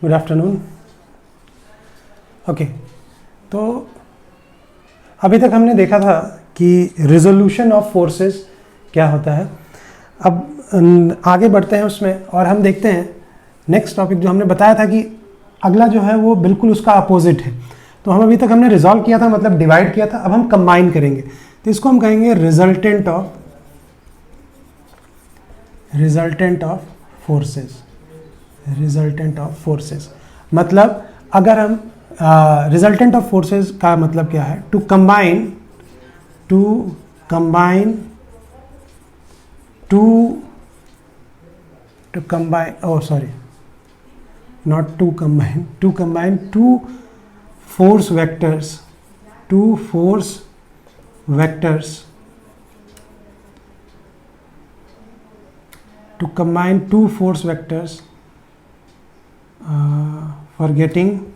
Good afternoon. Okay, तो अभी तक हमने देखा था कि रिजोल्यूशन ऑफ फोर्सेस क्या होता है। अब आगे बढ़ते हैं उसमें और हम देखते हैं नेक्स्ट टॉपिक जो हमने बताया था कि अगला जो है वो बिल्कुल उसका अपोजिट है। तो हम अभी तक हमने रिजॉल्व किया था, मतलब डिवाइड किया था, अब हम कंबाइन करेंगे। तो इसको हम कहेंगे resultant of forces. Resultant of forces मतलब अगर हम रिजल्टेंट ऑफ फोर्सेस का मतलब क्या है? To combine two force vectors for getting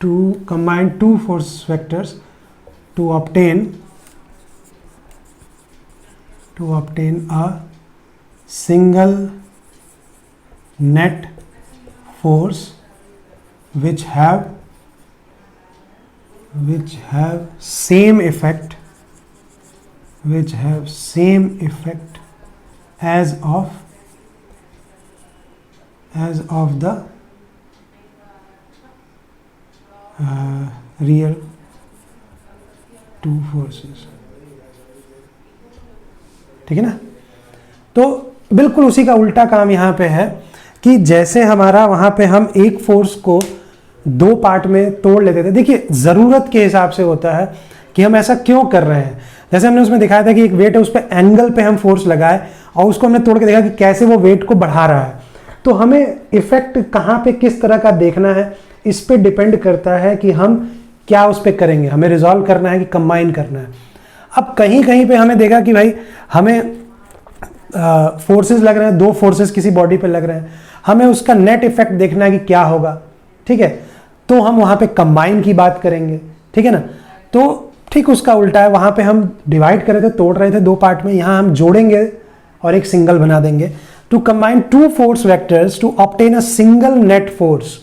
to combine two force vectors to obtain a single net force which have same effect as of the real two forces। ठीक है ना? तो बिल्कुल उसी का उल्टा काम यहाँ पे है कि जैसे हमारा वहाँ पे हम एक फोर्स को दो पार्ट में तोड़ लेते थे। देखिए, ज़रूरत के हिसाब से होता है कि हम ऐसा क्यों कर रहे हैं। जैसे हमने उसमें दिखाया था कि एक वेट है, उस पर एंगल पे हम फोर्स लगाए और उसको हमने तोड़ के देखा कि कैसे वो वेट को बढ़ा रहा है। तो हमें इफेक्ट कहाँ पे किस तरह का देखना है, इस पे डिपेंड करता है कि हम क्या उस पर करेंगे। हमें रिजॉल्व करना है कि कंबाइन करना है। अब कहीं कहीं पे हमें देखा कि भाई हमें फोर्सेस लग रहे हैं, दो फोर्सेस किसी बॉडी पे लग रहे हैं, हमें उसका नेट इफेक्ट देखना है कि क्या होगा। ठीक है, तो हम वहाँ पे कंबाइन की बात करेंगे। ठीक है ना? तो ठीक उसका उल्टा है, वहाँ पे हम डिवाइड कर रहे थे, तोड़ रहे थे दो पार्ट में, यहाँ हम जोड़ेंगे और एक सिंगल बना देंगे। To combine two force vectors to obtain a single net force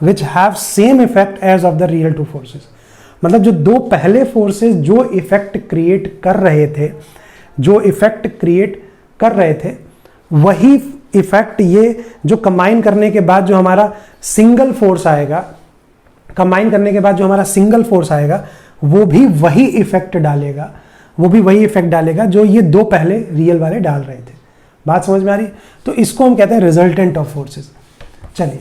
which have same effect as of the real two forces. मतलब जो दो पहले फोर्सेस जो इफेक्ट क्रिएट कर रहे थे वही इफेक्ट ये जो कंबाइन करने के बाद जो हमारा सिंगल फोर्स आएगा, वो भी वही इफेक्ट डालेगा जो ये दो पहले रियल वाले डाल रहे थे। बात समझ में आ रही है? तो इसको हम कहते हैं रिजल्टेंट ऑफ फोर्सेस। चलिए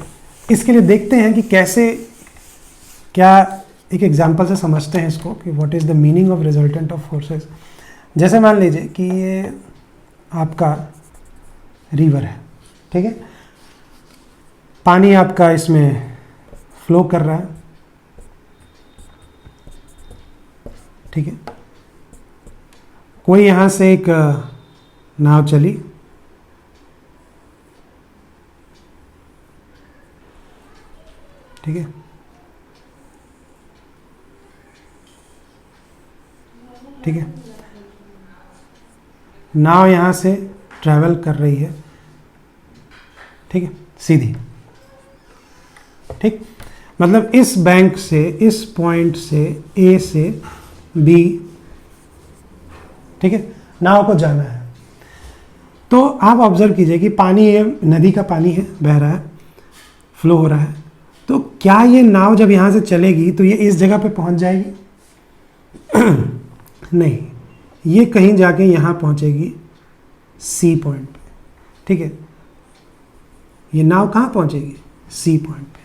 इसके लिए देखते हैं कि कैसे, क्या एक एग्जांपल से समझते हैं इसको कि what is the meaning of resultant of forces. जैसे मान लीजिए कि ये आपका रिवर है, ठीक है, पानी आपका इसमें फ्लो कर रहा है, ठीक है, कोई यहाँ से एक नाव चली, ठीक है, ठीक है, नाव यहाँ से ट्रैवल कर रही है, ठीक है, सीधी, ठीक, मतलब इस बैंक से, इस पॉइंट से ए से बी, ठीक है, नाव को जाना है। तो आप ऑब्जर्व कीजिए कि पानी, ये नदी का पानी है, बह रहा है, फ्लो हो रहा है। तो क्या ये नाव जब यहाँ से चलेगी तो ये इस जगह पे पहुँच जाएगी? नहीं, ये कहीं जाके यहाँ पहुँचेगी सी पॉइंट पे, ठीक है। ये नाव कहाँ पहुँचेगी? सी पॉइंट पे।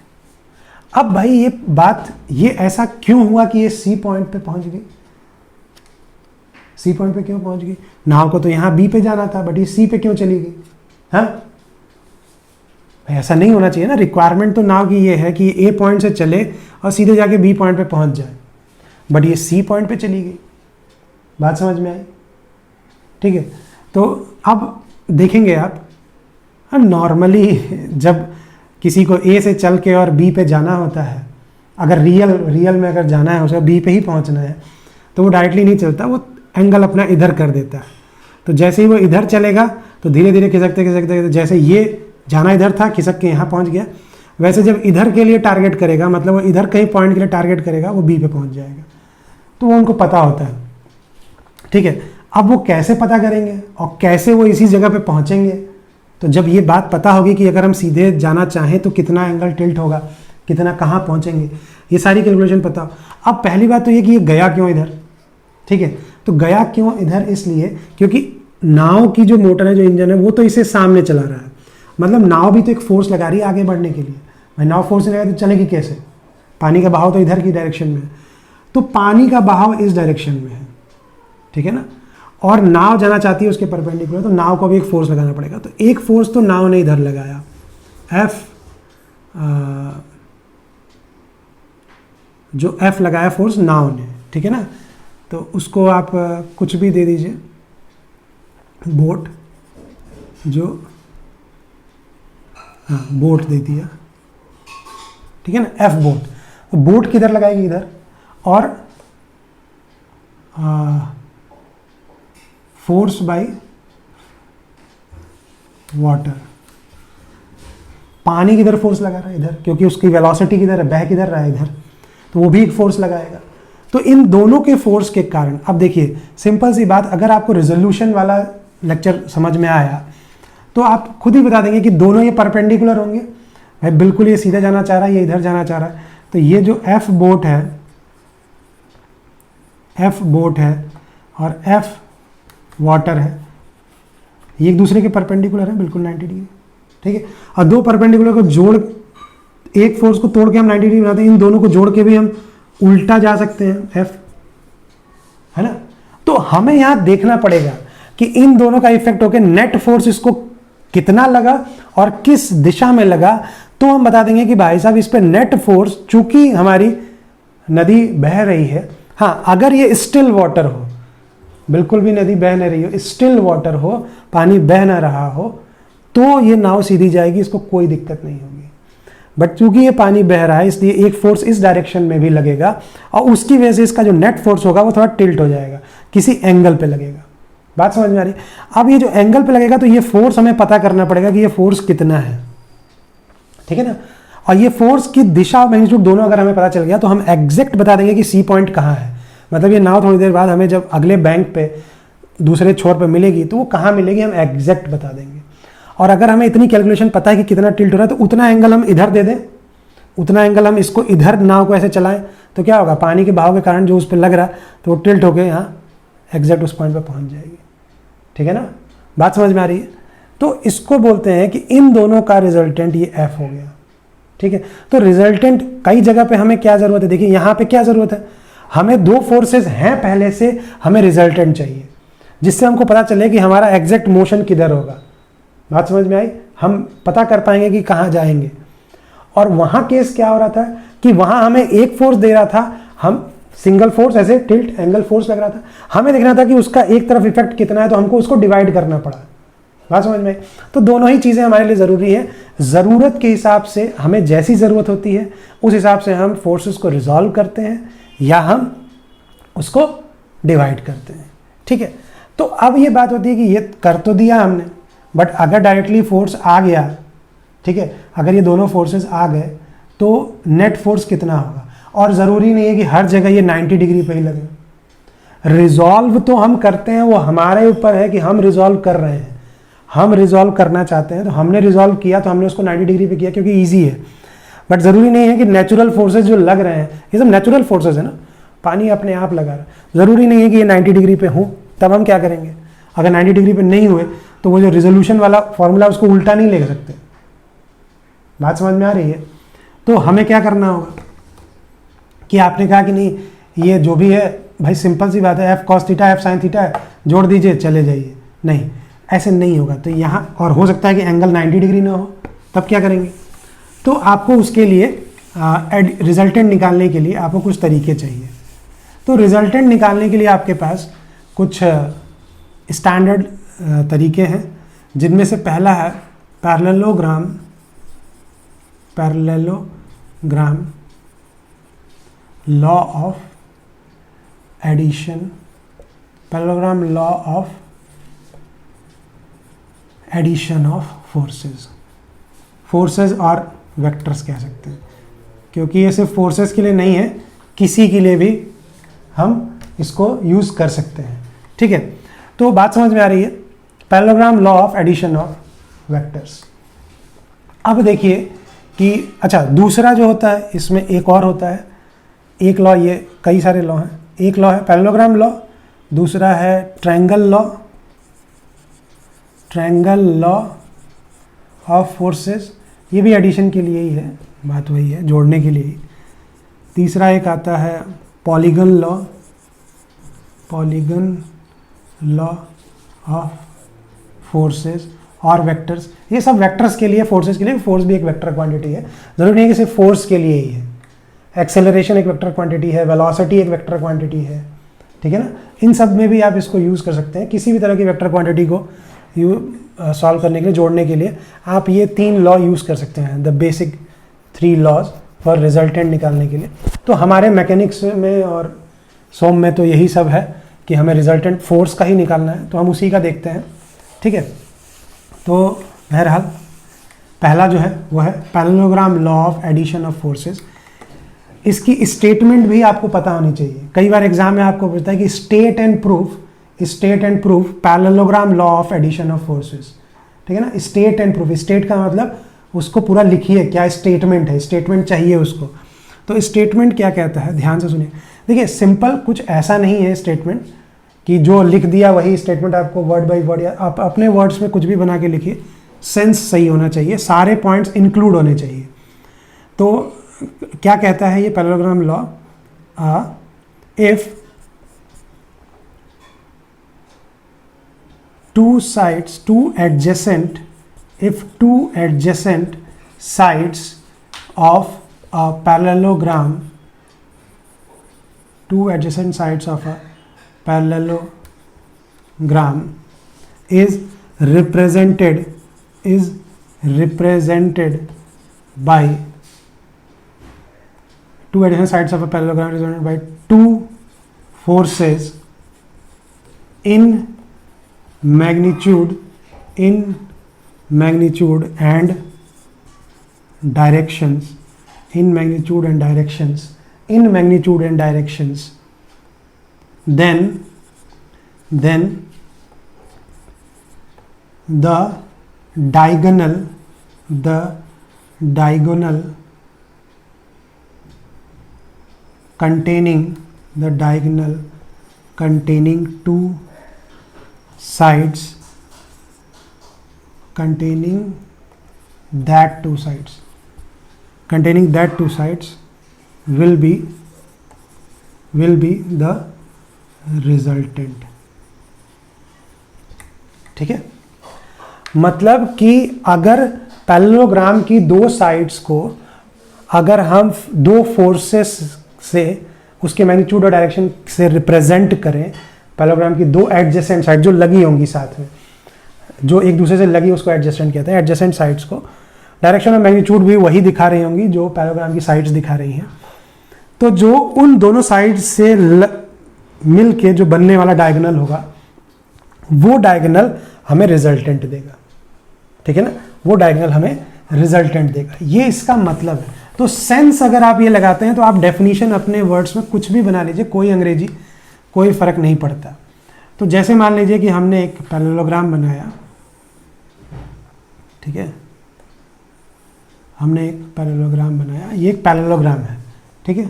अब भाई ये बात, ये ऐसा क्यों हुआ कि ये सी पॉइंट पे पहुँच गई? सी पॉइंट पे क्यों पहुँच गई? नाव को तो यहाँ बी पे जाना था, बट ये सी पे क्यों चली गई? हाँ भाई, ऐसा नहीं होना चाहिए ना। रिक्वायरमेंट तो नाव की ये है कि ए पॉइंट से चले और सीधे जाके बी पॉइंट पे पहुँच जाए, बट ये सी पॉइंट पे चली गई। बात समझ में आई? ठीक है, तो अब देखेंगे आप, नॉर्मली जब किसी को ए से चल के और बी पे जाना होता है, अगर रियल में अगर जाना है, उसे बी पे ही पहुंचना है, तो वो डायरेक्टली नहीं चलता, वो एंगल अपना इधर कर देता है। तो जैसे ही वो इधर चलेगा तो धीरे धीरे खिसकते खिसकते जैसे ये जाना इधर था, खिसक के यहाँ पहुँच गया, वैसे जब इधर के लिए टारगेट करेगा, मतलब वो इधर कहीं पॉइंट के लिए टारगेट करेगा, वो बी पे पहुँच जाएगा। तो वो उनको पता होता है, ठीक है। अब वो कैसे पता करेंगे और कैसे वो इसी जगह पे पहुँचेंगे, तो जब ये बात पता होगी कि अगर हम सीधे जाना चाहें तो कितना एंगल टिल्ट होगा, कितना कहाँ पहुँचेंगे, ये सारी कैलकुलेशन पता हो। अब पहली बात तो ये कि ये गया क्यों इधर, ठीक है। तो गया क्यों इधर, इसलिए क्योंकि नाव की जो मोटर है, जो इंजन है, वो तो इसे सामने चला रहा है, मतलब नाव भी तो एक फोर्स लगा रही है आगे बढ़ने के लिए। भाई नाव फोर्स लगाए तो चलेगी कैसे, पानी का बहाव तो इधर की डायरेक्शन में है, तो पानी का बहाव इस डायरेक्शन में है, ठीक है ना, और नाव जाना चाहती है उसके परपेंडिकुलर, तो नाव को भी एक फोर्स लगाना पड़ेगा। तो एक फोर्स तो नाव ने इधर लगाया, एफ, जो एफ लगाया फोर्स नाव ने, ठीक है ना। तो उसको आप कुछ भी दे दीजिए, बोट, जो हाँ बोट दे दिया, ठीक है ना, एफ बोट। तो बोट किधर लगाएगी, इधर, और फोर्स बाय वाटर, पानी किधर फोर्स लगा रहा है, इधर, क्योंकि उसकी वेलोसिटी किधर है, बह किधर रहा है, इधर, तो वो भी एक फोर्स लगाएगा। तो इन दोनों के फोर्स के कारण, अब देखिए सिंपल सी बात, अगर आपको रिजोल्यूशन वाला लेक्चर समझ में आया तो आप खुद ही बता देंगे कि दोनों ये परपेंडिकुलर होंगे। भाई बिल्कुल ये सीधे जाना चाह रहा है, ये इधर जाना चाह रहा है, तो ये जो एफ बोट है, एफ बोट है और एफ वाटर है, ये एक दूसरे के परपेंडिकुलर है, बिल्कुल 90 डिग्री, ठीक है। और दो परपेंडिकुलर को जोड़, एक फोर्स को तोड़ के हम 90 डिग्री बनाते हैं, इन दोनों को जोड़ के भी हम उल्टा जा सकते हैं, एफ, है ना। तो हमें यहां देखना पड़ेगा कि इन दोनों का इफेक्ट होकर नेट फोर्स इसको कितना लगा और किस दिशा में लगा, तो हम बता देंगे कि भाई साहब इस पे नेट फोर्स, चूंकि हमारी नदी बह रही है, हाँ अगर ये स्टिल वाटर हो, बिल्कुल भी नदी बह नहीं रही हो, स्टिल वाटर हो, पानी बह ना रहा हो, तो ये नाव सीधी जाएगी, इसको कोई दिक्कत नहीं होगी। बट चूंकि ये पानी बह रहा है, इसलिए एक फोर्स इस डायरेक्शन में भी लगेगा और उसकी वजह से इसका जो नेट फोर्स होगा वो थोड़ा टिल्ट हो जाएगा, किसी एंगल पे लगेगा। बात समझ में आ रही है। अब ये जो एंगल पे लगेगा तो ये फोर्स हमें पता करना पड़ेगा कि ये फोर्स कितना है, ठीक है ना। और ये फोर्स की दिशा और मैग्नीट्यूड दोनों अगर हमें पता चल गया तो हम एग्जैक्ट बता देंगे कि सी पॉइंट कहाँ है। मतलब ये नाव थोड़ी देर बाद हमें जब अगले बैंक पे दूसरे छोर पे मिलेगी तो वो कहाँ मिलेगी हम एग्जैक्ट बता देंगे। और अगर हमें इतनी कैलकुलेशन पता है कि कितना टिल्ट हो रहा है तो उतना एंगल हम इधर दे दें, उतना एंगल हम इसको इधर नाव को ऐसे चलाएं, तो क्या होगा, पानी के बहाव के कारण जो उस पर लग रहा है तो वो टिल्ट होकर यहाँ एग्जैक्ट उस पॉइंट पर पहुँच जाएगी, ठीक है ना। बात समझ में आ रही है। तो इसको बोलते हैं कि इन दोनों का रिजल्टेंट ये एफ हो गया, ठीक है। तो रिजल्टेंट कई जगह पे हमें क्या जरूरत है, देखिए यहाँ पे क्या जरूरत है, हमें दो फोर्सेस हैं पहले से, हमें रिजल्टेंट चाहिए जिससे हमको पता चले कि हमारा एग्जैक्ट मोशन किधर होगा। बात समझ में आई, हम पता कर पाएंगे कि कहाँ जाएंगे। और वहाँ केस क्या हो रहा था कि वहाँ हमें एक फोर्स दे रहा था, हम सिंगल फोर्स ऐसे टिल्ट एंगल फोर्स लग रहा था, हमें देखना था कि उसका एक तरफ इफेक्ट कितना है, तो हमको उसको डिवाइड करना पड़ा। बात समझ में। तो दोनों ही चीज़ें हमारे लिए ज़रूरी है। ज़रूरत के हिसाब से हमें जैसी ज़रूरत होती है उस हिसाब से हम फोर्सेस को रिजॉल्व करते हैं या हम उसको डिवाइड करते हैं, ठीक है। तो अब ये बात होती है कि ये कर तो दिया हमने, बट अगर डायरेक्टली फोर्स आ गया, ठीक है, अगर ये दोनों फोर्सेस आ गए तो नेट फोर्स कितना होगा। और ज़रूरी नहीं है कि हर जगह ये 90 डिग्री पे ही लगे। रिजॉल्व तो हम करते हैं, वो हमारे ऊपर है कि हम रिजॉल्व कर रहे हैं। हम रिजॉल्व करना चाहते हैं तो हमने रिजॉल्व किया तो हमने उसको 90 डिग्री पे किया क्योंकि ईजी है। बट ज़रूरी नहीं है कि नेचुरल फोर्सेज जो लग रहे हैं, ये सब नेचुरल फोर्सेज है ना, पानी अपने आप लगा रहा है, ज़रूरी नहीं है कि ये 90 डिग्री पे हो। तब हम क्या करेंगे, अगर 90 डिग्री पे नहीं हुए तो वो जो रिजोल्यूशन वाला फॉर्मूला उसको उल्टा नहीं ले सकते। बात समझ में आ रही है। तो हमें क्या करना होगा कि आपने कहा कि नहीं ये जो भी है भाई सिंपल सी बात है, F cos theta F sine theta है, जोड़ दीजिए चले जाइए, नहीं ऐसे नहीं होगा। तो यहाँ और हो सकता है कि एंगल 90 डिग्री ना हो, तब क्या करेंगे। तो आपको उसके लिए रिजल्टेंट निकालने के लिए आपको कुछ तरीके चाहिए। तो रिजल्टेंट निकालने के लिए आपके पास कुछ स्टैंडर्ड तरीके हैं, जिनमें से पहला है parallelogram law of addition, parallelogram law of addition of forces, forces और वेक्टर्स कह सकते हैं, क्योंकि ये सिर्फ फोर्सेस के लिए नहीं है, किसी के लिए भी हम इसको यूज़ कर सकते हैं। ठीक है, तो बात समझ में आ रही है, parallelogram law of addition of vectors. अब देखिए कि अच्छा दूसरा जो होता है इसमें एक और होता है, एक लॉ, ये कई सारे लॉ हैं, एक लॉ है पैरेललोग्राम लॉ, दूसरा है triangle law, triangle law of forces, ये भी एडिशन के लिए ही है, बात वही है, जोड़ने के लिए ही। तीसरा एक आता है polygon law, polygon law of forces और वेक्टर्स, ये सब वेक्टर्स के लिए, फोर्सेस के लिए, फोर्स भी एक वेक्टर क्वांटिटी है, जरूरी नहीं कि सिर्फ फोर्स के लिए ही है, एक्सेलरेशन एक वेक्टर क्वांटिटी है, वेलोसिटी एक वेक्टर क्वांटिटी है, ठीक है ना, इन सब में भी आप इसको यूज़ कर सकते हैं, किसी भी तरह की वेक्टर क्वांटिटी को सॉल्व करने के लिए, जोड़ने के लिए आप ये 3 लॉ यूज़ कर सकते हैं, the basic 3 laws for resultant निकालने के लिए। तो हमारे मैकेनिक्स में और सोम में तो यही सब है कि हमें रिजल्टेंट फोर्स का ही निकालना है, तो हम उसी का देखते हैं। ठीक है, तो बहरहाल पहला जो है वो है parallelogram law of addition of forces. इसकी स्टेटमेंट भी आपको पता होनी चाहिए, कई बार एग्जाम में आपको पूछता है कि state and proof parallelogram law of addition of forces, ठीक है ना, स्टेट एंड प्रूफ, स्टेट का मतलब उसको पूरा लिखिए, क्या स्टेटमेंट है, स्टेटमेंट चाहिए उसको। तो स्टेटमेंट क्या कहता है, ध्यान से सुनिए। देखिए सिंपल कुछ ऐसा नहीं है स्टेटमेंट कि जो लिख दिया वही स्टेटमेंट आपको वर्ड बाय वर्ड, या आप अपने वर्ड्स में कुछ भी बना के लिखिए, सेंस सही होना चाहिए, सारे पॉइंट्स इंक्लूड होने चाहिए। तो क्या कहता है ये parallelogram law, if two adjacent sides of a parallelogram, is represented by two adjacent sides of a parallelogram represented by two forces in magnitude and directions, then the diagonal containing two sides containing that two sides will be the resultant। ठीक है, मतलब कि अगर parallelogram की दो sides को अगर हम दो फोर्सेस से उसके मैग्नीट्यूड और डायरेक्शन से रिप्रेजेंट करें, पैरेललोग्राम की दो एडजेसेंट साइड जो लगी होंगी साथ में, जो एक दूसरे से लगी उसको एडजेसेंट कहते हैं, एडजेसेंट साइड्स को डायरेक्शन और मैग्नीट्यूड भी वही दिखा रही होंगी जो पैरेललोग्राम की साइड्स दिखा रही हैं। तो जो उन दोनों साइड से मिल के जो बनने वाला डायगोनल होगा वो डायगोनल हमें रिजल्टेंट देगा। ठीक है ना, वो डायगोनल हमें रिजल्टेंट देगा, ये इसका मतलब है। तो सेंस अगर आप ये लगाते हैं तो आप डेफिनेशन अपने वर्ड्स में कुछ भी बना लीजिए, कोई अंग्रेजी कोई फर्क नहीं पड़ता। तो जैसे मान लीजिए कि हमने एक पैरेललोग्राम बनाया, ठीक है, हमने एक पैरेललोग्राम बनाया, ये एक पैरेललोग्राम है, ठीक है।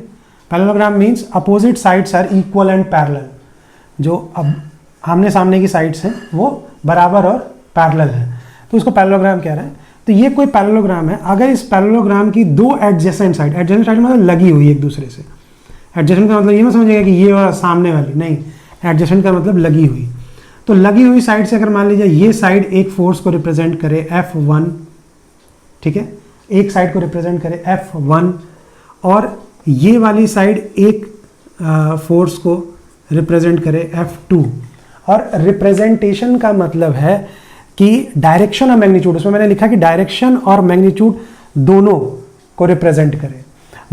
Parallelogram means opposite sides are equal and parallel, जो अब आमने सामने की साइड्स हैं वो बराबर और पैरेलल है, तो उसको पैरेललोग्राम कह रहे हैं। तो ये कोई पैरेललोग्राम है, अगर इस पैरेललोग्राम की दो एडजेसेंट साइड मतलब लगी हुई एक दूसरे से, एडजेसेंट का मतलब ये मत समझिएगा कि ये और सामने वाली, नहीं, एडजेसेंट का मतलब लगी हुई। तो लगी हुई साइड से अगर मान लीजिए ये साइड एक फोर्स को रिप्रेजेंट करे F1, ठीक है, एक साइड को रिप्रेजेंट करे F1 और ये वाली साइड एक फोर्स को रिप्रेजेंट करे F2, और रिप्रेजेंटेशन का मतलब है कि डायरेक्शन और मैग्नीट्यूड, उसमें मैंने लिखा कि डायरेक्शन और मैग्नीट्यूड दोनों को रिप्रेजेंट करे,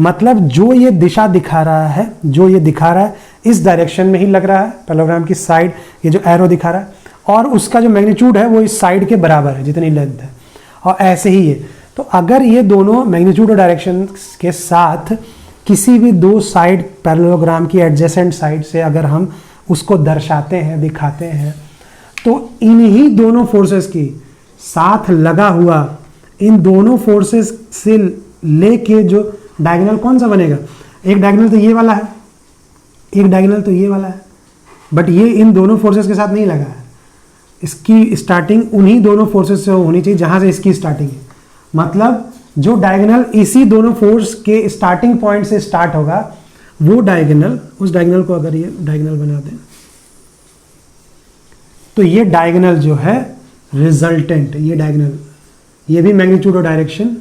मतलब जो ये दिशा दिखा रहा है, जो ये दिखा रहा है इस डायरेक्शन में ही लग रहा है पैरेललोग्राम की साइड, ये जो एरो दिखा रहा है, और उसका जो मैग्नीट्यूड है वो इस साइड के बराबर है जितनी लेंथ है, और ऐसे ही है। तो अगर ये दोनों मैग्नीट्यूड और डायरेक्शन के साथ किसी भी दो साइड पैरेललोग्राम की एडजेसेंट साइड से अगर हम उसको दर्शाते हैं, दिखाते हैं, तो इन्हीं दोनों फोर्सेस की साथ लगा हुआ इन दोनों फोर्सेस से लेके जो डायगोनल कौन सा बनेगा, एक डायगोनल तो ये वाला है, एक डायगोनल तो ये वाला है, बट ये इन दोनों फोर्सेस के साथ नहीं लगा है। इसकी स्टार्टिंग उन्हीं दोनों फोर्सेस से होनी चाहिए जहां से इसकी स्टार्टिंग है। मतलब जो डायगोनल इसी दोनों फोर्स के स्टार्टिंग पॉइंट से स्टार्ट होगा, वो डायगोनल, उस डायगोनल को अगर ये डायगोनल बना दें तो ये डायगोनल जो है रिजल्टेंट, ये डायगोनल, ये भी मैग्नीट्यूड और डायरेक्शन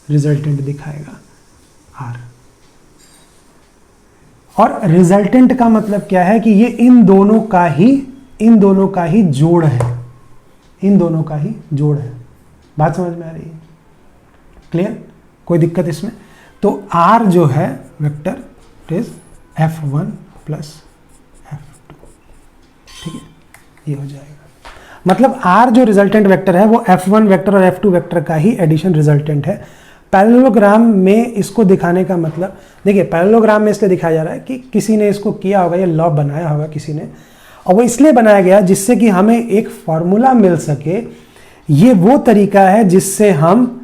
रिजल्टेंट दिखाएगा आर। और रिजल्टेंट का मतलब क्या है कि ये इन दोनों का ही जोड़ है, इन दोनों का ही जोड़ है। बात समझ में आ रही है? क्लियर? कोई दिक्कत इसमें? तो आर जो है vector it is F1 plus F2, ठीक है, ये हो जाएगा। मतलब आर जो रिजल्टेंट वेक्टर है वो F1 वेक्टर और F2 वेक्टर का ही एडिशन रिजल्टेंट है। पैरेललोग्राम में इसको दिखाने का मतलब, देखिए पैरेललोग्राम में इसलिए दिखाया जा रहा है कि किसी ने इसको किया होगा, ये लॉ बनाया होगा किसी ने, और वो इसलिए बनाया गया जिससे कि हमें एक फॉर्मूला मिल सके। ये वो तरीका है जिससे हम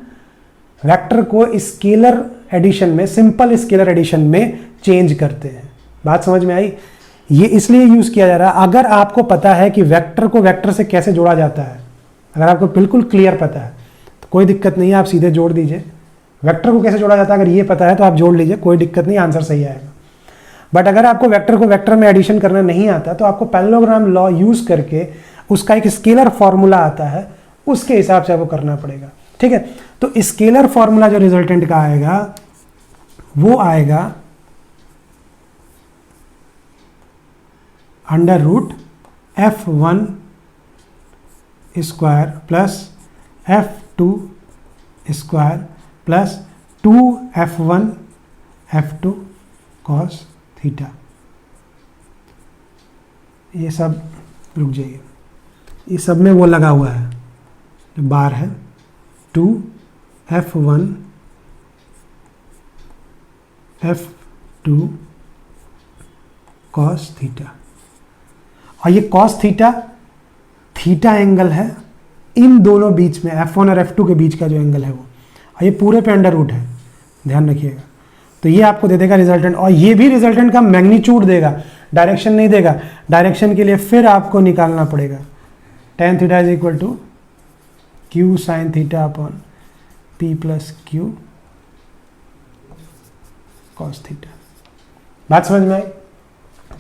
वेक्टर को स्केलर एडिशन में, सिंपल स्केलर एडिशन में चेंज करते हैं। बात समझ में आई? ये इसलिए यूज किया जा रहा है। अगर आपको पता है कि वेक्टर को वेक्टर से कैसे जोड़ा जाता है, अगर आपको बिल्कुल क्लियर पता है तो कोई दिक्कत नहीं है, आप सीधे जोड़ दीजिए। वेक्टर को कैसे जोड़ा जाता है अगर ये पता है तो आप जोड़ लीजिए, कोई दिक्कत नहीं, आंसर सही आएगा। बट अगर आपको वेक्टर को वेक्टर में एडिशन करना नहीं आता तो आपको पैरेललोग्राम लॉ यूज करके उसका एक स्केलर फॉर्मूला आता है, उसके हिसाब से आपको करना पड़ेगा। ठीक है, तो स्केलर फॉर्मूला जो रिजल्टेंट का आएगा वो आएगा under root F1 square plus F2 square plus 2F1 F2 cos theta. ये सब रुक जाइए, ये सब में वो लगा हुआ है जो बार है, 2F1 F2 कॉस थीटा। और ये कॉस थीटा, थीटा एंगल है इन दोनों बीच में, F1 और F2 के बीच का जो एंगल है वो, और ये पूरे पे अंडर रूट है, ध्यान रखिएगा। तो ये आपको दे देगा रिजल्टेंट, और ये भी रिजल्टेंट का मैग्नीट्यूड देगा, डायरेक्शन नहीं देगा। डायरेक्शन के लिए फिर आपको निकालना पड़ेगा tan theta is equal to Q sine theta upon P plus Q cos theta. बात समझ में आई?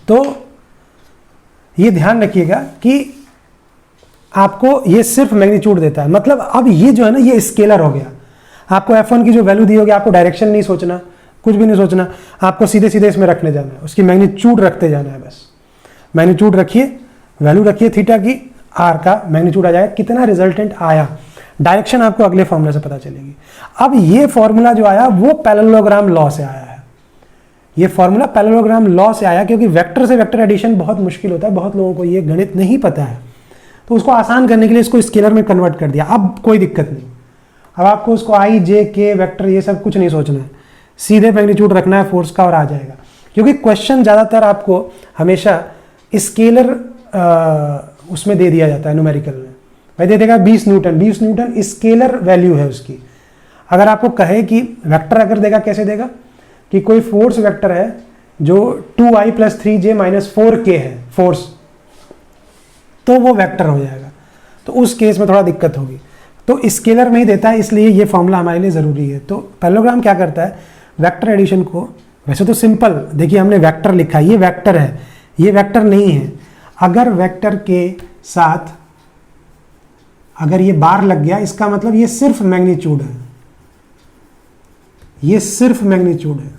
तो ये ध्यान रखिएगा कि आपको ये सिर्फ मैग्नीट्यूड देता है। मतलब अब ये जो है ना, ये स्केलर हो गया। आपको F1 की जो वैल्यू दी होगी, आपको डायरेक्शन नहीं सोचना, कुछ भी नहीं सोचना, आपको सीधे सीधे इसमें रखने जाना है, उसकी मैग्नीट्यूड रखते जाना है बस। मैग्नीट्यूड रखिए, वैल्यू रखिए थीटा की, आर का मैग्नीट्यूड आ जाएगा, कितना रिजल्टेंट आया। डायरेक्शन आपको अगले फॉर्मूला से पता चलेगी। अब ये फॉर्मूला जो आया वो पैरेललोग्राम लॉ से आया है। ये फॉर्मूला पैरेललोग्राम लॉ से आया क्योंकि वेक्टर से वेक्टर एडिशन बहुत मुश्किल होता है, बहुत लोगों को ये गणित नहीं पता है, तो उसको आसान करने के लिए इसको स्केलर में कन्वर्ट कर दिया। अब कोई दिक्कत नहीं, अब आपको उसको आई जे के वेक्टर ये सब कुछ नहीं सोचना है, सीधे मैग्नीट्यूड रखना है फोर्स का और आ जाएगा। क्योंकि क्वेश्चन ज़्यादातर आपको हमेशा स्केलर उसमें दे दिया जाता है, न्यूमेरिकल में भाई दे देगा 20 न्यूटन। 20 न्यूटन स्केलर वैल्यू है उसकी। अगर आपको कहे कि वेक्टर अगर देगा, कैसे देगा कि कोई फोर्स वेक्टर है जो 2i + 3j - 4k है फोर्स, तो वो वेक्टर हो जाएगा। तो उस केस में थोड़ा दिक्कत होगी, तो स्केलर में ही देता है, इसलिए ये फॉर्मूला हमारे लिए ज़रूरी है। तो पैरेललोग्राम क्या करता है, वेक्टर एडिशन को, वैसे तो सिंपल, देखिए हमने वेक्टर लिखा है, ये वेक्टर है, ये वेक्टर नहीं है। अगर वेक्टर के साथ अगर ये बार लग गया, इसका मतलब ये सिर्फ मैग्नीट्यूड है, ये सिर्फ मैग्नीट्यूड है।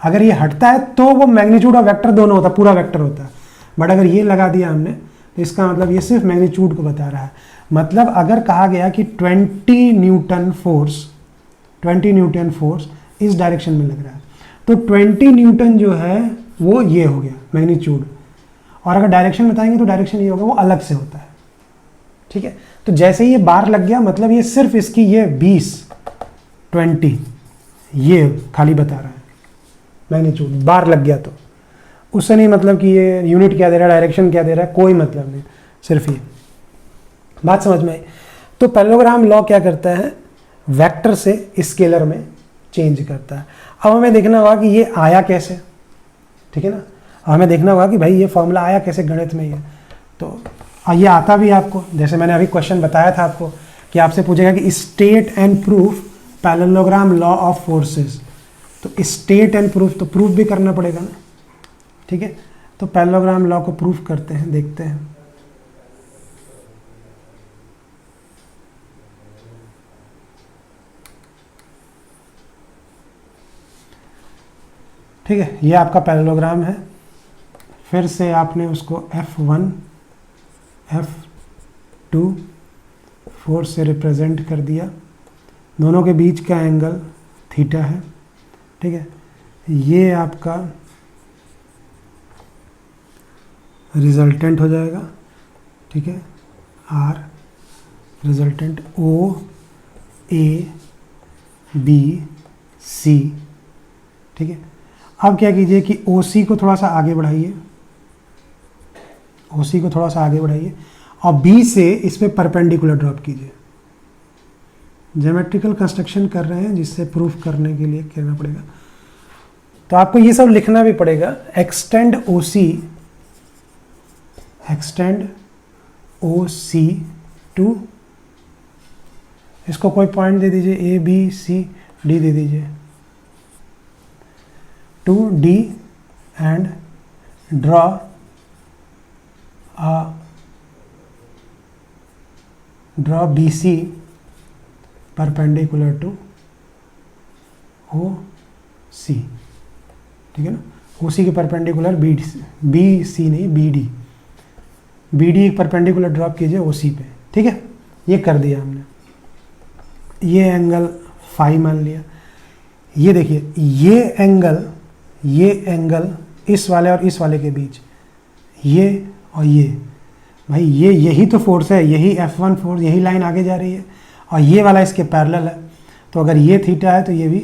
अगर ये हटता है तो वो मैग्नीट्यूड और वेक्टर दोनों होता है, पूरा वेक्टर होता है। बट अगर ये लगा दिया हमने तो इसका मतलब ये सिर्फ मैग्नीट्यूड को बता रहा है। मतलब अगर कहा गया कि 20 न्यूटन फोर्स इस डायरेक्शन में लग रहा है, तो 20 न्यूटन जो है वो ये हो गया मैग्नीट्यूड, और अगर डायरेक्शन बताएंगे तो डायरेक्शन ये होगा वो अलग से होता है, ठीक है। तो जैसे ही ये बार लग गया मतलब ये सिर्फ इसकी ये 20 20 ये खाली बता रहा है मैग्नीट्यूड, बार लग गया तो उससे नहीं मतलब कि ये यूनिट क्या दे रहा है, डायरेक्शन क्या दे रहा है, कोई मतलब नहीं, सिर्फ ये। बात समझ में आई। तो पैरेललोग्राम लॉ क्या करता है, वेक्टर से स्केलर में चेंज करता है। अब हमें देखना होगा कि ये आया कैसे, ठीक है ना। हमें देखना होगा कि भाई ये फॉर्मूला आया कैसे गणित में, ये तो ये आता भी आपको, जैसे मैंने अभी क्वेश्चन बताया था आपको कि आपसे पूछेगा कि state and proof parallelogram law of forces. तो स्टेट एंड प्रूफ, तो प्रूफ भी करना पड़ेगा ना, ठीक है। तो पैरेललोग्राम लॉ को प्रूफ करते हैं, देखते हैं। ठीक है, ये आपका पैरेललोग्राम है। फिर से आपने उसको F1 F2 फोर्स से रिप्रेजेंट कर दिया, दोनों के बीच का एंगल थीटा है, ठीक है। ये आपका रिजल्टेंट हो जाएगा, ठीक है, R resultant O A B C, ठीक है। अब क्या कीजिए कि OC को थोड़ा सा आगे बढ़ाइए, OC को थोड़ा सा आगे बढ़ाइए और B से इस पे परपेंडिकुलर ड्रॉप कीजिए। ज्योमेट्रिकल कंस्ट्रक्शन कर रहे हैं जिससे प्रूफ करने के लिए करना पड़ेगा, तो आपको ये सब लिखना भी पड़ेगा। एक्सटेंड OC टू, इसको कोई पॉइंट दे दीजिए, A B C D दे दीजिए, to D and draw BC perpendicular to OC, ठीक है ना। OC के परपेंडिकुलर BC नहीं BD परपेंडिकुलर ड्रॉप कीजिए OC पे, ठीक है। ये कर दिया हमने, ये एंगल फाई मान लिया। ये देखिए ये एंगल इस वाले और इस वाले के बीच, ये और ये, भाई यही तो फोर्स है, यही F1 फोर्स, यही लाइन आगे जा रही है और ये वाला इसके पैरेलल है। तो अगर ये थीटा है तो ये भी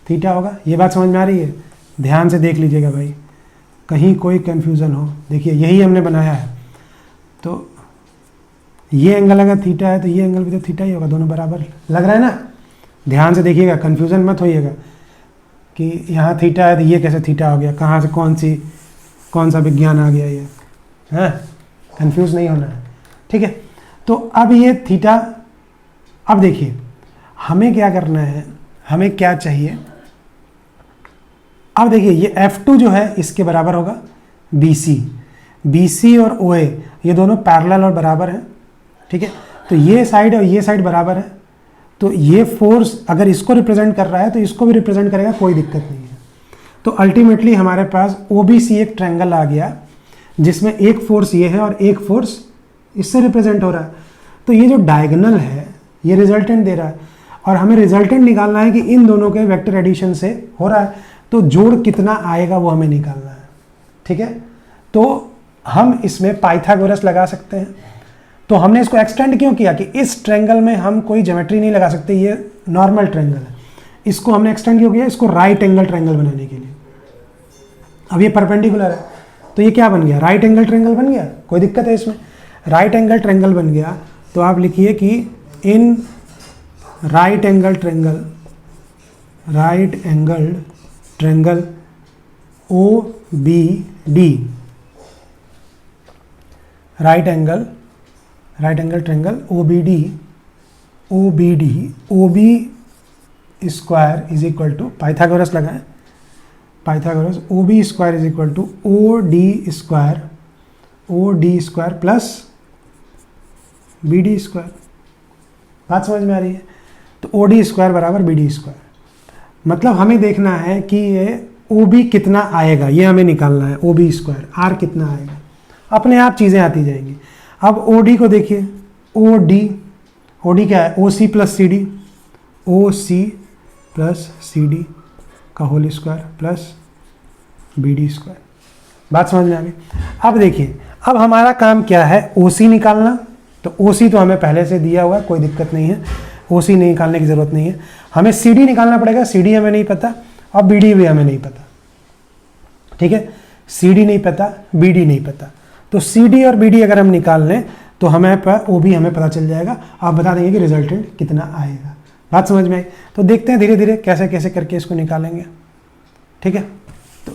थीटा होगा। ये बात समझ में आ रही है? ध्यान से देख लीजिएगा भाई, कहीं कोई कन्फ्यूज़न हो। देखिए यही हमने बनाया है, तो ये एंगल अगर थीटा है तो ये एंगल भी तो थीटा ही होगा, दोनों बराबर लग रहा है ना। ध्यान से देखिएगा, कन्फ्यूज़न मत होइएगा कि यहाँ थीटा है तो ये कैसे थीटा हो गया, कहाँ से कौन सा विज्ञान आ गया ये, हाँ, कंफ्यूज नहीं होना है, ठीक है। तो अब ये थीटा, अब देखिए हमें क्या करना है, हमें क्या चाहिए। अब देखिए ये F2 जो है इसके बराबर होगा BC और OA, ये दोनों पैरेलल और बराबर हैं, ठीक है। तो ये साइड और ये साइड बराबर है, तो ये फोर्स अगर इसको रिप्रेजेंट कर रहा है तो इसको भी रिप्रेजेंट करेगा, कोई दिक्कत नहीं है। तो अल्टीमेटली हमारे पास OBC एक ट्रायंगल आ गया जिसमें एक फोर्स ये है और एक फोर्स इससे रिप्रेजेंट हो रहा है। तो ये जो डायगोनल है ये रिजल्टेंट दे रहा है और हमें रिजल्टेंट निकालना है कि इन दोनों के वेक्टर एडिशन से हो रहा है, तो जोड़ कितना आएगा वो हमें निकालना है, ठीक है। तो हम इसमें पाइथागोरस लगा सकते हैं। तो हमने इसको एक्सटेंड क्यों किया कि इस ट्रायंगल में हम कोई ज्योमेट्री नहीं लगा सकते, ये नॉर्मल ट्रायंगल है। इसको हमने एक्सटेंड क्यों किया, इसको राइट एंगल ट्रायंगल बनाने के लिए। अब ये परपेंडिकुलर है तो ये क्या बन गया, राइट एंगल ट्रायंगल बन गया। कोई दिक्कत है इसमें, राइट एंगल ट्रायंगल बन गया। तो आप लिखिए कि in right angle triangle OBD, right angle triangle OBD OB square is equal to, Pythagoras लगाएं, Pythagoras OB square is equal to OD square plus BD square. बात समझ में आ रही है? तो OD स्क्वायर बराबर BD स्क्वायर। मतलब हमें देखना है कि ये OB कितना आएगा, ये हमें निकालना है। OB स्क्वायर R कितना आएगा, अपने आप चीज़ें आती जाएंगी। अब OD को देखिए, OD क्या है, OC प्लस CD का whole square plus BD square. बात समझ में आ गई। अब देखिए, अब हमारा काम क्या है, OC निकालना। तो OC तो हमें पहले से दिया हुआ है, कोई दिक्कत नहीं है, OC निकालने की ज़रूरत नहीं है। हमें CD निकालना पड़ेगा, CD हमें नहीं पता और BD भी हमें नहीं पता, ठीक है। CD नहीं पता, BD नहीं पता, तो CD और BD अगर हम निकाल लें तो हमें OB हमें पता चल जाएगा। आप बता देंगे कि रिजल्टेंट कितना आएगा। बात समझ में आई? तो देखते हैं धीरे धीरे कैसे कैसे करके इसको निकालेंगे, ठीक है। तो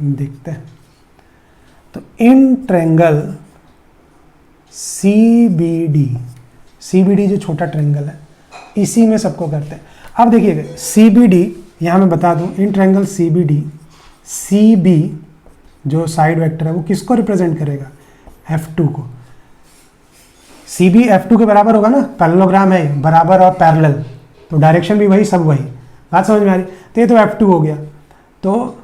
देखते हैं। तो इन ट्रायंगल CBD जो छोटा ट्रायंगल है, इसी में सबको करते हैं। अब देखिएगा, CBD यहाँ मैं बता दूं, इन ट्रायंगल CBD, CB जो साइड वेक्टर है वो किसको रिप्रेजेंट करेगा, F2 को। CB F2 के बराबर होगा ना, पैरेललोग्राम है, बराबर और पैरेलल, तो डायरेक्शन भी वही, सब वही। बात समझ में आ रही? तो ये तो F2 हो गया। तो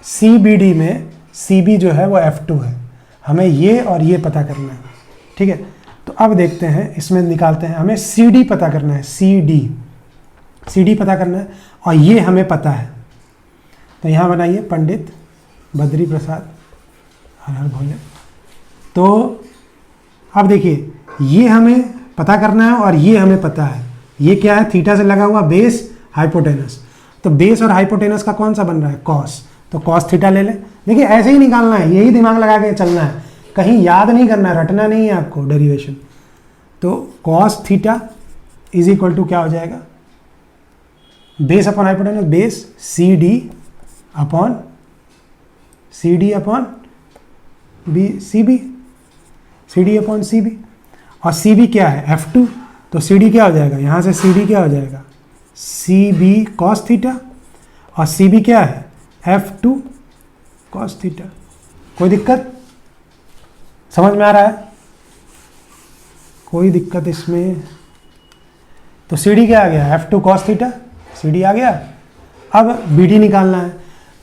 CBD में CB जो है वो F2 है, हमें ये और ये पता करना है, ठीक है। तो अब देखते हैं, इसमें निकालते हैं, हमें CD पता करना है, CD पता करना है, और ये हमें पता है। तो यहाँ बनाइए, पंडित बद्री प्रसाद हर हर भोले। तो अब देखिए, ये हमें पता करना है और ये हमें पता है। ये क्या है, थीटा से लगा हुआ बेस हाइपोटेनस। तो बेस और हाइपोटेनस का कौन सा बन रहा है, कॉस। तो कॉस थीटा ले लें। देखिए ऐसे ही निकालना है, यही दिमाग लगा के चलना है, कहीं याद नहीं करना है, रटना नहीं है आपको डेरिवेशन। तो cos theta is equal to क्या हो जाएगा, base upon hypotenuse, base CD upon CD upon CB। और CB क्या है, F2। तो CD क्या हो जाएगा, यहाँ से CD क्या हो जाएगा, CB cos थीटा, और CB क्या है, F2 cos थीटा। कोई दिक्कत समझ में आ रहा है, कोई दिक्कत इसमें? तो CD क्या आ गया, F2 cos थीटा, CD आ गया। अब BD निकालना है।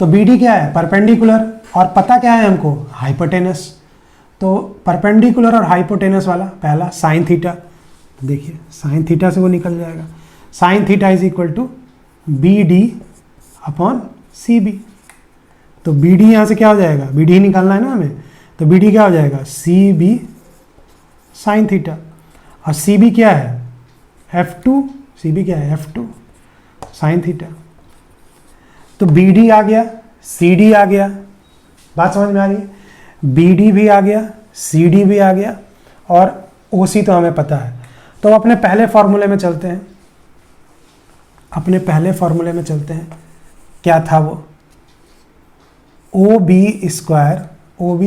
तो BD क्या है, परपेंडिकुलर, और पता क्या है हमको, हाइपोटेनस। तो परपेंडिकुलर और हाइपोटेनस वाला पहला साइन थीटा, देखिए साइन थीटा से वो निकल जाएगा, sine theta is equal to BD upon CB। तो BD यहाँ से क्या हो जाएगा, BD निकालना है ना हमें, तो BD क्या हो जाएगा, CB साइन थीटा, और CB क्या है, F2, CB क्या है, F2 साइन थीटा। तो BD आ गया, CD आ गया, बात समझ में आ रही है, BD भी आ गया, CD भी आ गया, और OC तो हमें पता है। तो अपने पहले फॉर्मूले में चलते हैं, अपने पहले फॉर्मूले में चलते हैं। क्या था वो, OB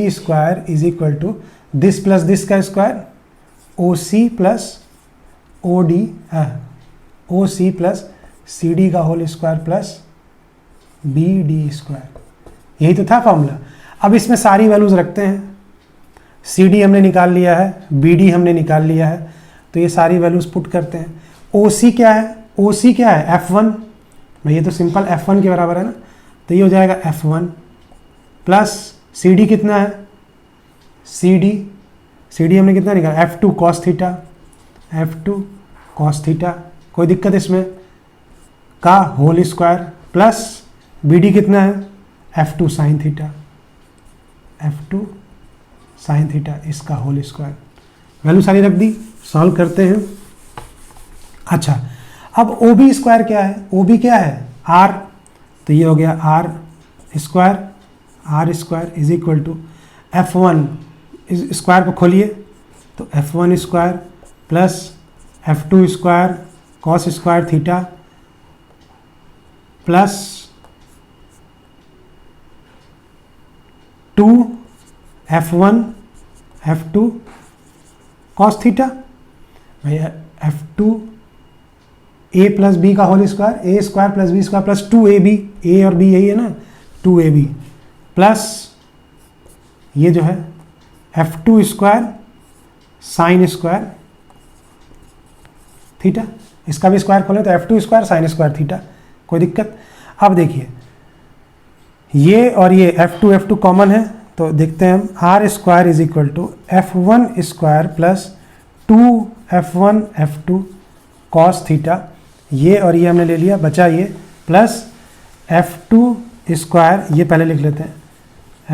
square is equal to this plus this का square, OC plus OC plus CD का whole square plus BD square, यही तो था फॉर्मूला। अब इसमें सारी वैल्यूज रखते हैं, CD हमने निकाल लिया है, BD हमने निकाल लिया है, तो ये सारी वैल्यूज पुट करते हैं। OC क्या है, OC क्या है, F1, भाई ये तो सिंपल F1 के बराबर है ना, तो ये हो जाएगा F1 प्लस CD कितना है, CD हमने कितना निकाला, F2 cos theta, F2 cos theta, कोई दिक्कत इसमें, का होल स्क्वायर प्लस BD कितना है, F2 sine theta, F2 sine theta, इसका होल स्क्वायर। वैल्यू सारी रख दी, सॉल्व करते हैं। अच्छा, अब OB स्क्वायर क्या है, OB क्या है, R, तो ये हो गया R square is equal to F1 square को खोलिए, तो F1 square plus F2 square cos square theta plus 2 F1 F2 cos theta, भैया F2 A प्लस बी का whole square, A square plus B square plus 2AB, A और B यही है ना, 2AB plus ये जो है F2 square sine square theta, इसका भी स्क्वायर खोलें तो F2 square sine square theta, कोई दिक्कत? अब देखिए ये और ये F2 कॉमन है, तो देखते हैं हम, R square is equal to F1 square plus 2F1 F2 cos theta, ये और ये हमने ले लिया, बचा ये प्लस F2 स्क्वायर, ये पहले लिख लेते हैं,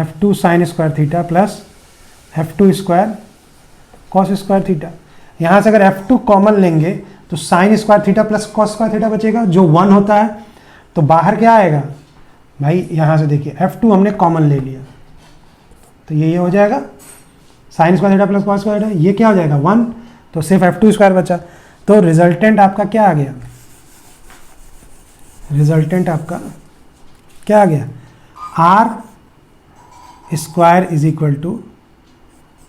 F2 sine square theta plus F2 square cos square theta. यहाँ से अगर F2 कॉमन लेंगे तो sine square theta plus cos square theta बचेगा जो 1 होता है। तो बाहर क्या आएगा भाई, यहाँ से देखिए F2 हमने कॉमन ले लिया तो ये हो जाएगा sine square theta plus cos square theta, ये क्या हो जाएगा 1, तो सिर्फ F2 स्क्वायर बचा। तो रिजल्टेंट आपका क्या आ गया, रिजल्टेंट आपका क्या आ गया, R square is equal to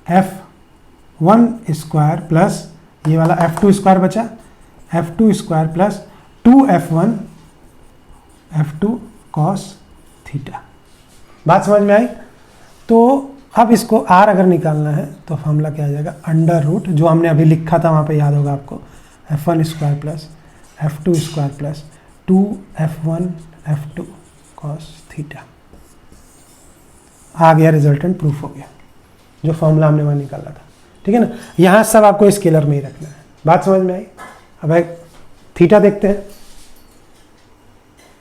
F1 square plus ये वाला F2 स्क्वायर बचा, F2 square plus 2F1 F2 cos theta. बात समझ में आई? तो अब इसको R अगर निकालना है तो फॉर्मूला क्या आ जाएगा, अंडर रूट जो हमने अभी लिखा था वहाँ पे याद होगा आपको, F1 square plus F2 square plus 2F1 F2 cos theta. आ गया रिजल्टेंट, प्रूफ हो गया जो फॉर्मूला हमने वहाँ निकाला था। ठीक है ना, यहाँ सब आपको स्केलर में ही रखना है। बात समझ में आई? अब एक थीटा देखते हैं।